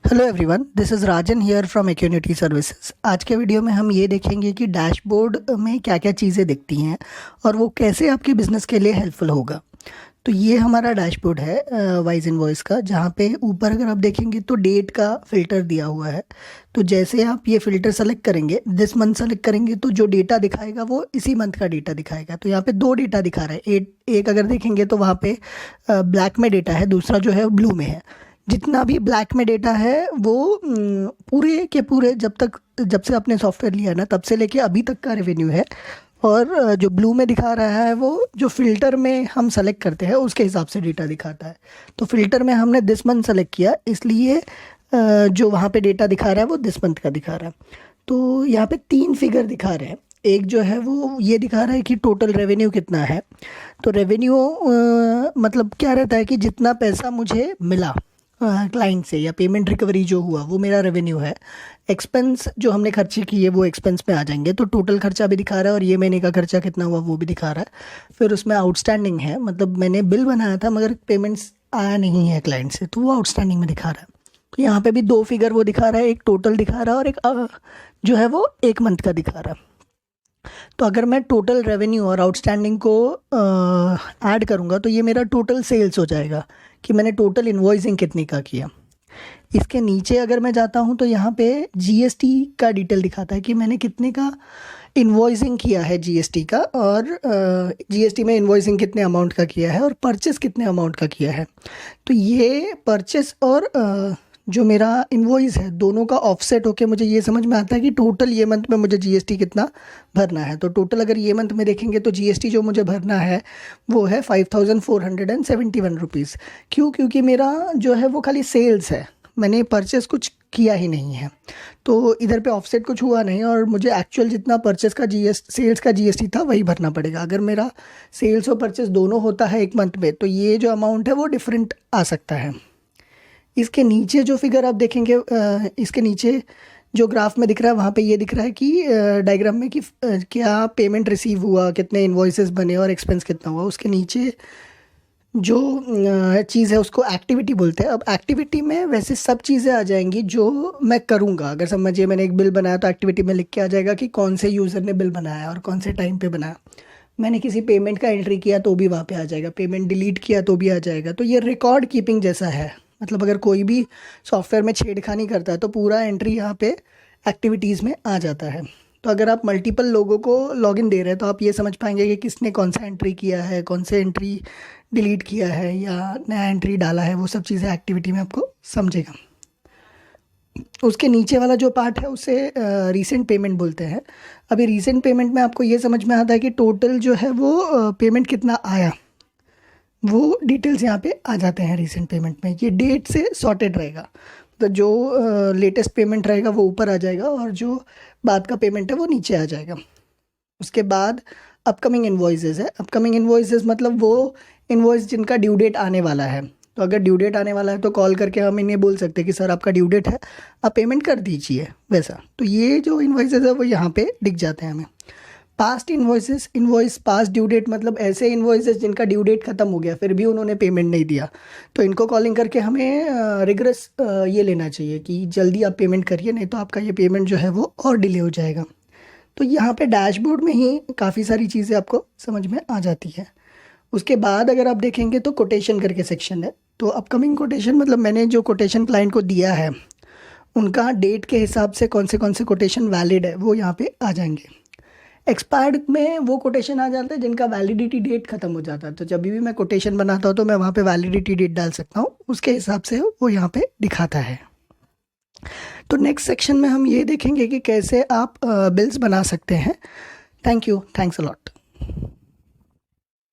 Hello everyone, this is Rajan here from Acunity services. आज के video में हम ये देखेंगे कि डैशबोर्ड में क्या क्या चीज़ें दिखती हैं और वो कैसे आपके बिज़नेस के लिए हेल्पफुल होगा। तो ये हमारा डैशबोर्ड है वाइज इनवॉइस का, जहाँ पे ऊपर अगर आप देखेंगे तो डेट का फ़िल्टर दिया हुआ है। तो जैसे आप ये फ़िल्टर सेलेक्ट करेंगे, दिस मंथ सेलेक्ट करेंगे तो जो डेटा दिखाएगा वो इसी मंथ का डेटा दिखाएगा। तो यहाँ पे दो डेटा दिखा रहा है, एक अगर देखेंगे तो वहाँ पे ब्लैक में डेटा है, दूसरा जो है ब्लू में है। जितना भी ब्लैक में डेटा है वो पूरे के पूरे जब से आपने सॉफ्टवेयर लिया ना तब से लेके अभी तक का रेवेन्यू है। और जो ब्लू में दिखा रहा है वो जो फ़िल्टर में हम सेलेक्ट करते हैं उसके हिसाब से डेटा दिखाता है। तो फ़िल्टर में हमने दिस मंथ सेलेक्ट किया, इसलिए जो वहाँ पे डेटा दिखा रहा है वो दिस मंथ का दिखा रहा है। तो यहाँ पे तीन फिगर दिखा रहे हैं। एक जो है वो ये दिखा रहा है कि टोटल रेवेन्यू कितना है। तो रेवेन्यू मतलब क्या रहता है कि जितना पैसा मुझे मिला क्लाइंट से या पेमेंट रिकवरी जो हुआ वो मेरा रेवेन्यू है। एक्सपेंस जो हमने खर्चे किए वो एक्सपेंस में आ जाएंगे। तो टोटल खर्चा भी दिखा रहा है और ये महीने का खर्चा कितना हुआ वो भी दिखा रहा है। फिर उसमें आउटस्टैंडिंग है, मतलब मैंने बिल बनाया था मगर पेमेंट्स आया नहीं है क्लाइंट से, तो वो आउटस्टैंडिंग में दिखा रहा है। तो यहाँ पे भी दो फिगर वो दिखा रहा है, एक टोटल दिखा रहा है और एक जो है वो एक मंथ का दिखा रहा है। तो अगर मैं टोटल रेवेन्यू और आउटस्टैंडिंग को ऐड करूँगा तो ये मेरा टोटल सेल्स हो जाएगा कि मैंने टोटल इन्वॉइसिंग कितने का किया। इसके नीचे अगर मैं जाता हूँ तो यहाँ पे जीएसटी का डिटेल दिखाता है कि मैंने कितने का इन्वॉइसिंग किया है जीएसटी का, और जीएसटी में इन्वॉइसिंग कितने अमाउंट का किया है और परचेस कितने अमाउंट का किया है। तो ये परचेस और जो मेरा इन्वॉइस है दोनों का ऑफसेट होके मुझे ये समझ में आता है कि टोटल ये मंथ में मुझे जीएसटी कितना भरना है। तो टोटल अगर ये मंथ में देखेंगे तो जीएसटी जो मुझे भरना है वो है 5471 रुपीज़। क्यों? क्योंकि मेरा जो है वो खाली सेल्स है, मैंने परचेस कुछ किया ही नहीं है। तो इधर पे ऑफसेट कुछ हुआ नहीं और मुझे एक्चुअल जितना परचेस का सेल्स का जीएसटी था वही भरना पड़ेगा। अगर मेरा सेल्स और परचेस दोनों होता है एक मंथ में तो ये जो अमाउंट है वो डिफरेंट आ सकता है। इसके नीचे जो फिगर आप देखेंगे, इसके नीचे जो ग्राफ में दिख रहा है वहाँ पे ये दिख रहा है कि डायग्राम में कि क्या पेमेंट रिसीव हुआ, कितने इन्वॉइसेस बने और एक्सपेंस कितना हुआ। उसके नीचे जो चीज़ है उसको एक्टिविटी बोलते हैं। अब एक्टिविटी में वैसे सब चीज़ें आ जाएंगी जो मैं करूँगा। अगर समझिए मैंने एक बिल बनाया तो एक्टिविटी में लिख के आ जाएगा कि कौन से यूज़र ने बिल बनाया और कौन से टाइम पे बनाया। मैंने किसी पेमेंट का एंट्री किया तो भी वहाँ पे आ जाएगा, पेमेंट डिलीट किया तो भी आ जाएगा। तो ये रिकॉर्ड कीपिंग जैसा है, मतलब अगर कोई भी सॉफ्टवेयर में छेड़खानी करता है तो पूरा एंट्री यहाँ पे एक्टिविटीज़ में आ जाता है। तो अगर आप मल्टीपल लोगों को लॉगिन दे रहे हैं तो आप ये समझ पाएंगे कि किसने कौन सा एंट्री किया है, कौन से एंट्री डिलीट किया है या नया एंट्री डाला है, वो सब चीज़ें एक्टिविटी में आपको समझेगा। उसके नीचे वाला जो पार्ट है उसे रीसेंट पेमेंट बोलते हैं। अभी रीसेंट पेमेंट में आपको ये समझ में आता है कि टोटल जो है वो पेमेंट कितना आया, वो डिटेल्स यहाँ पे आ जाते हैं रीसेंट पेमेंट में। ये डेट से सॉर्टेड रहेगा, तो जो लेटेस्ट पेमेंट रहेगा वो ऊपर आ जाएगा और जो बाद का पेमेंट है वो नीचे आ जाएगा। उसके बाद अपकमिंग इन्वॉइसेस है। अपकमिंग इन्वॉइसेस मतलब वो इन्वॉइस जिनका ड्यू डेट आने वाला है। तो अगर ड्यू डेट आने वाला है तो कॉल करके हम इन्हें बोल सकते हैं कि सर आपका ड्यू डेट है, आप पेमेंट कर दीजिए वैसा। तो ये जो इन्वॉइसेस है वो यहाँ पे दिख जाते हैं हमें। Past invoices, invoice past due date मतलब ऐसे इन्वॉइसेस जिनका ड्यू डेट ख़त्म हो गया फिर भी उन्होंने पेमेंट नहीं दिया, तो इनको कॉलिंग करके हमें रिग्रेस ये लेना चाहिए कि जल्दी आप पेमेंट करिए, नहीं तो आपका ये पेमेंट जो है वो और डिले हो जाएगा। तो यहाँ पे डैशबोर्ड में ही काफ़ी सारी चीज़ें आपको समझ में आ जाती है। उसके बाद अगर आप देखेंगे तो कोटेशन करके सेक्शन है। तो अपकमिंग कोटेशन मतलब मैंने जो कोटेशन क्लाइंट को दिया है उनका डेट के हिसाब से कौन से कोटेशन वैलिड है वो यहाँ पे आ जाएंगे। एक्सपायर्ड में वो कोटेशन आ जाता है जिनका वैलिडिटी डेट ख़त्म हो जाता है। तो जब भी मैं कोटेशन बनाता हूँ तो मैं वहाँ पे वैलिडिटी डेट डाल सकता हूँ, उसके हिसाब से वो यहाँ पे दिखाता है। तो नेक्स्ट सेक्शन में हम ये देखेंगे कि कैसे आप बिल्स बना सकते हैं। Thank you, thanks a lot.